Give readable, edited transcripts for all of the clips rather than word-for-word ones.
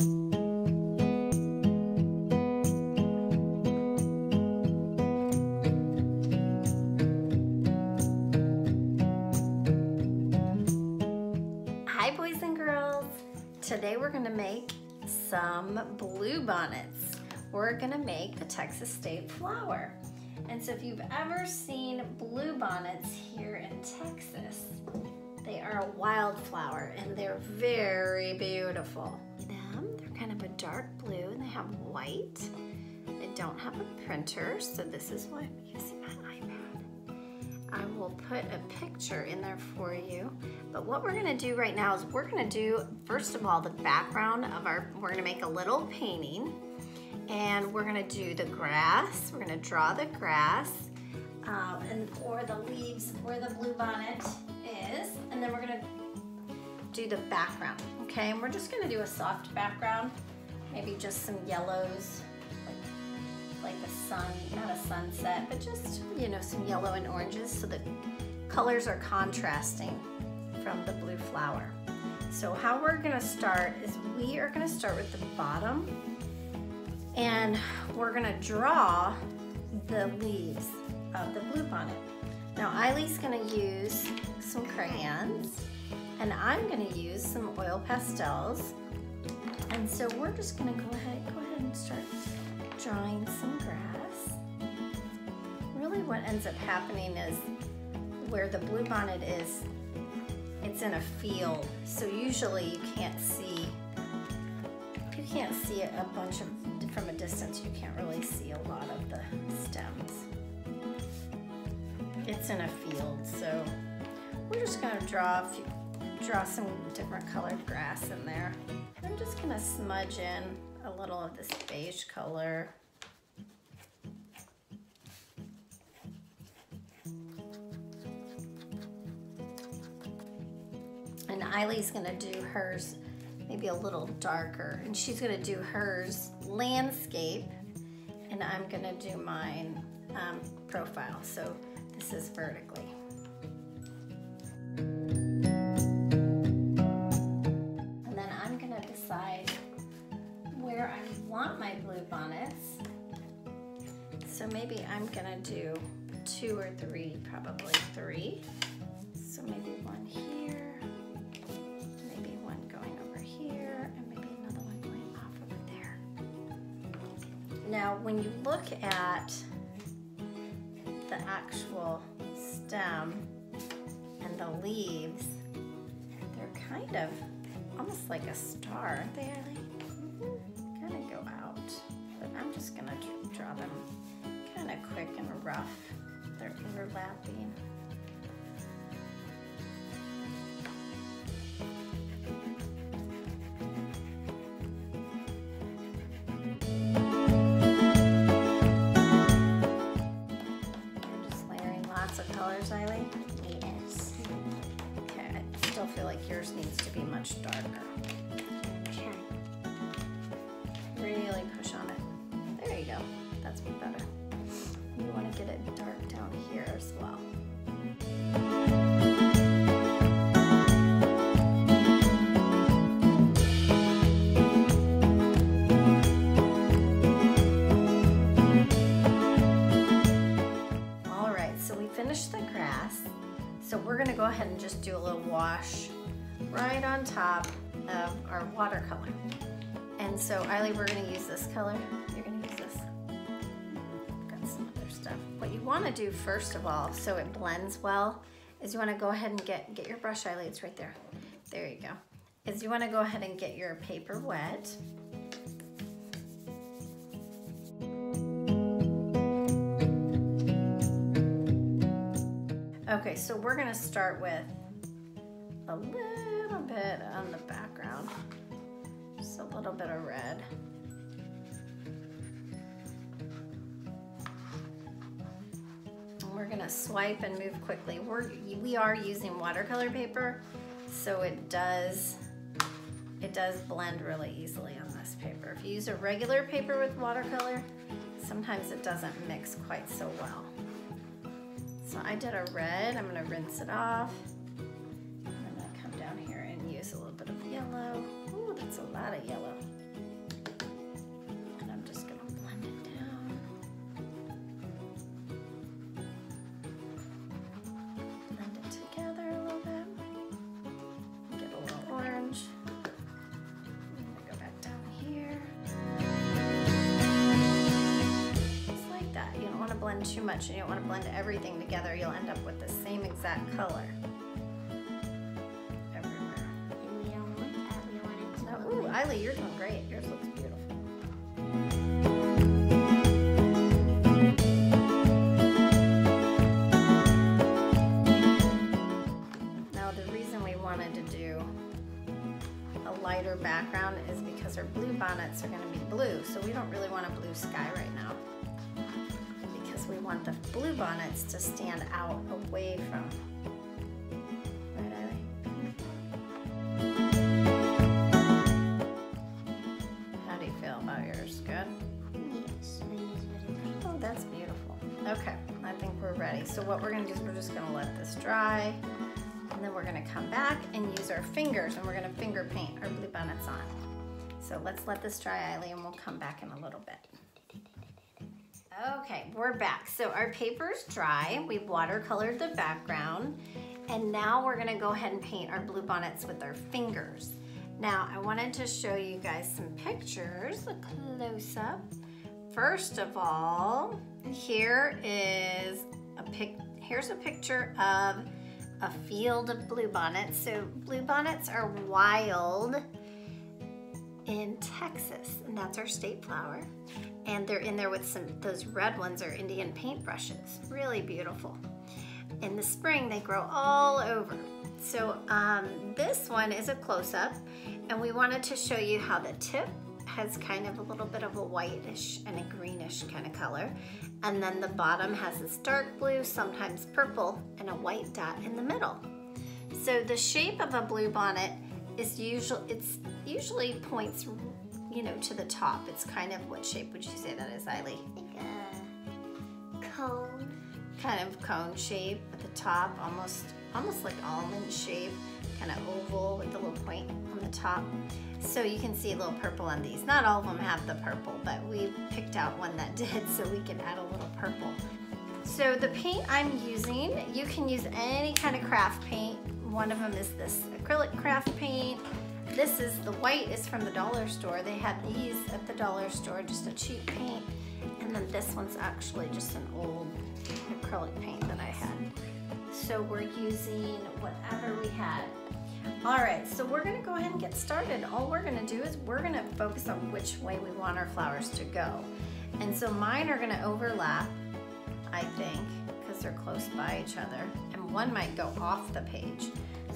Hi boys and girls. Today we're going to make some bluebonnets. We're going to make the Texas state flower. And so if you've ever seen bluebonnets here in Texas, they are a wildflower and they're very beautiful. They're kind of a dark blue and they have white. They don't have a printer, so this is what you see my iPad. I will put a picture in there for you. But what we're gonna do right now is we're gonna do, first of all, the background of we're gonna make a little painting, and we're gonna do the grass. We're gonna draw the grass, or the leaves where the bluebonnet is, and then we're gonna do the background, okay? And we're just gonna do a soft background, maybe just some yellows, like a sun, not a sunset, but just, you know, some yellow and oranges so the colors are contrasting from the blue flower. So how we're gonna start is we are gonna start with the bottom and we're gonna draw the leaves of the bluebonnet. Now Eileen's gonna use some crayons and I'm gonna use some oil pastels. And so we're just gonna go ahead and start drawing some grass. Really what ends up happening is where the bluebonnet is, it's in a field. So usually you can't see a bunch of, from a distance, you can't really see a lot of the stems. It's in a field, so we're just gonna draw some different colored grass in there. I'm just gonna smudge in a little of this beige color. And Eileen's gonna do hers maybe a little darker, and she's gonna do hers landscape, and I'm gonna do mine profile. So this is vertically. And then I'm gonna decide where I want my bluebonnets. So maybe I'm gonna do 2 or 3, probably 3. So maybe one here, maybe one going over here, and maybe another one going off over there. Now, when you look at the actual stem and the leaves, they're kind of almost like a star, aren't they, Eileen? Kind of go out, but I'm just gonna draw them kind of quick and rough. They're overlapping. You're just layering lots of colors, Eileen? Yes. Okay, I still feel like yours needs to be much darker. Okay. Really push on it. There you go. That's better. You want to get it dark down here as well. All right, so we finished the grass. So we're going to go ahead and just do a little wash right on top of our watercolor. And so, Eileen, we're going to use this color. You're going to use this. Got some other stuff. What you want to do first of all, so it blends well, is you want to go ahead and get your brush, Eileen. It's right there. There you go. Is you want to go ahead and get your paper wet. Okay, so we're going to start with a little bit on the background. Just a little bit of red. And we're gonna swipe and move quickly. We are using watercolor paper, so it does blend really easily on this paper. If you use a regular paper with watercolor, sometimes it doesn't mix quite so well. So I did a red, I'm gonna rinse it off. I'm gonna come down here and use a little bit of yellow. Ooh, that's a lot of yellow. blend too much and you don't want to blend everything together, you'll end up with the same exact color everywhere. And we don't want that. We want it to No, look ooh, like Eily, you're doing great. Yours looks beautiful. Now the reason we wanted to do a lighter background is because our blue bonnets are going to be blue, so we don't really want a blue sky right now because we want the blue bonnets to stand out away from. Right, Eily? How do you feel about yours? Good? yes, mine is very pretty. Oh, that's beautiful. Okay, I think we're ready. So what we're going to do is we're just going to let this dry. And then we're gonna come back and use our fingers and we're gonna finger paint our blue bonnets on. So let's let this dry, Eily, and we'll come back in a little bit. Okay, we're back. So our paper's dry. We've watercolored the background. And now we're gonna go ahead and paint our blue bonnets with our fingers. Now, I wanted to show you guys some pictures, a close-up. First of all, here's a picture of a field of bluebonnets. So bluebonnets are wild in Texas, and that's our state flower. And they're in there with those red ones are Indian paintbrushes. Really beautiful. In the spring, they grow all over. So this one is a close-up, and we wanted to show you how the tip has kind of a little bit of a whitish and a greenish kind of color. And then the bottom has this dark blue, sometimes purple, and a white dot in the middle. So the shape of a blue bonnet is usually points, you know, to the top. It's kind of, what shape would you say that is, Eily? Like a cone. Kind of cone shape at the top, almost like almond shape, kind of oval with a little point on the top. So you can see a little purple on these. Not all of them have the purple, but we picked out one that did, so we can add a little purple. So the paint I'm using, you can use any kind of craft paint. One of them is this acrylic craft paint. The white is from the dollar store. They had these at the dollar store, just a cheap paint. And then this one's actually just an old acrylic paint that I had. So we're using whatever we had. All right, so we're gonna go ahead and get started. All we're gonna do is we're gonna focus on which way we want our flowers to go. And so mine are gonna overlap, I think, because they're close by each other. And one might go off the page.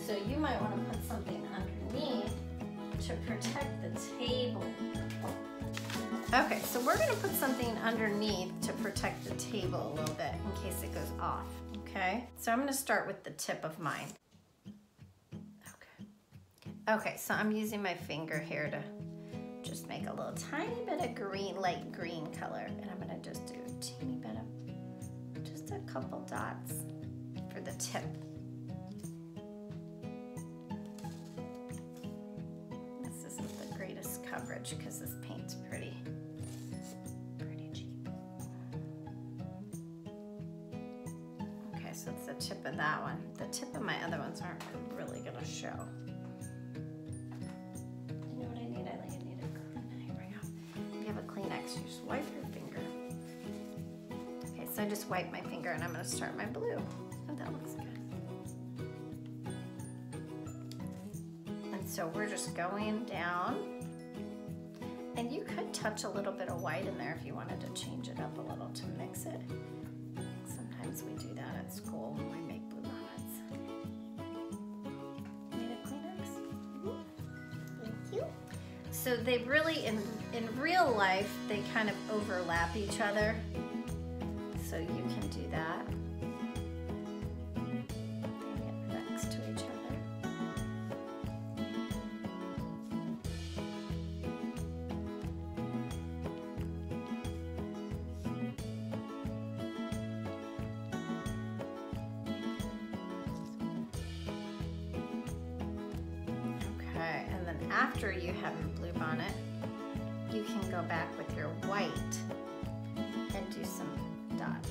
So you might wanna put something underneath to protect the table. Okay, so we're gonna put something underneath to protect the table a little bit in case it goes off, okay? So I'm gonna start with the tip of mine. Okay, so I'm using my finger here to just make a little tiny bit of green, light green color. And I'm gonna just do a teeny bit of, just a couple dots for the tip. This isn't the greatest coverage because this paint's pretty cheap. Okay, so it's the tip of that one. The tip of my other ones aren't really gonna show. You just wipe your finger. Okay, so I just wipe my finger and I'm gonna start my blue. Oh, that looks good. And so we're just going down. And you could touch a little bit of white in there if you wanted to change it up a little to mix it. Sometimes we do that at school when we make blue bonnets. Need a Kleenex? Thank you. So they really, in real life, they kind of overlap each other. So you can do that. They get next to each other. Okay, and then after you have your blue bonnet, you can go back with your white and do some dots.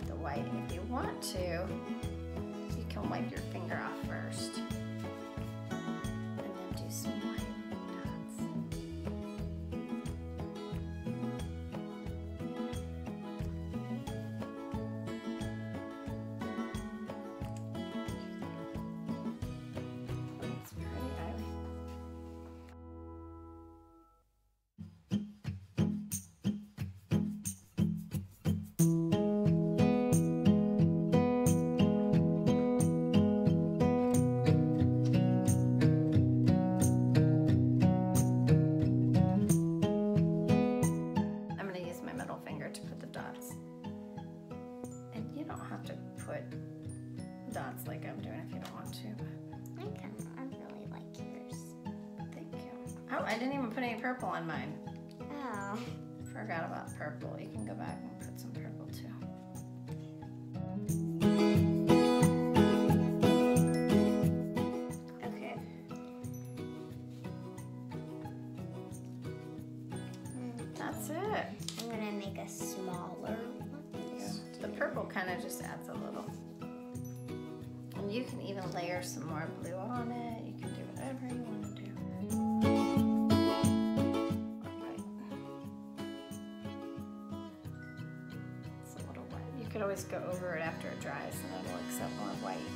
The white, if you want to, you can wipe your finger off first. And then do some white dots. I'm going to use my middle finger to put the dots. And you don't have to put dots like I'm doing if you don't want to. I really like yours. Thank you. Oh, I didn't even put any purple on mine. Oh. Forgot about purple. You can go back and put some purple too. Okay. That's it. I'm gonna make a smaller one. Yeah. The purple kind of just adds a little. And you can even layer some more blue on it. You can do whatever you want to do. It's a little wet. You could always go over it after it dries and it'll accept more white.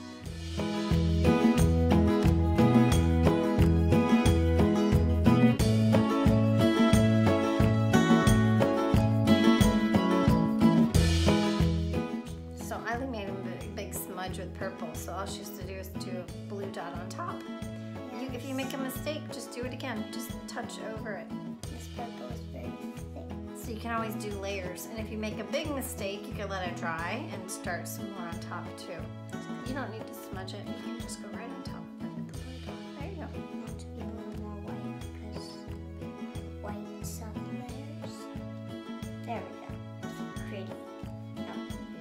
So Eileen made a big smudge with purple, so all she has to do is do a blue dot on top. If you make a mistake, just do it again. Just touch over it. This purple is very thick. So you can always do layers. And if you make a big mistake, you can let it dry and start some more on top too. You don't need to smudge it. You can just go right on top of it with the blue dot. There you go. I want to be a little more white because white some layers. There we go. Pretty.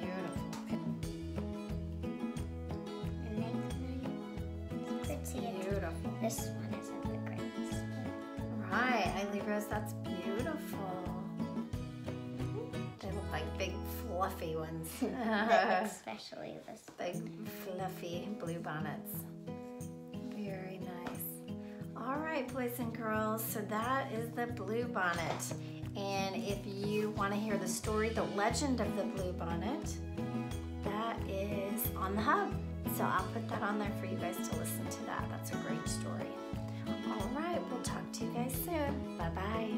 Beautiful. And then pretty. Beautiful. This one isn't the greatest. Right, Eileen Rose, that's beautiful. They look like big fluffy ones. Especially this. Big fluffy blue bonnets. Very nice. All right, boys and girls, so that is the blue bonnet. And if you want to hear the story, the legend of the blue bonnet, that is on the hub. So I'll put that on there for you guys to listen to that. That's a great story. All right, we'll talk to you guys soon. Bye-bye.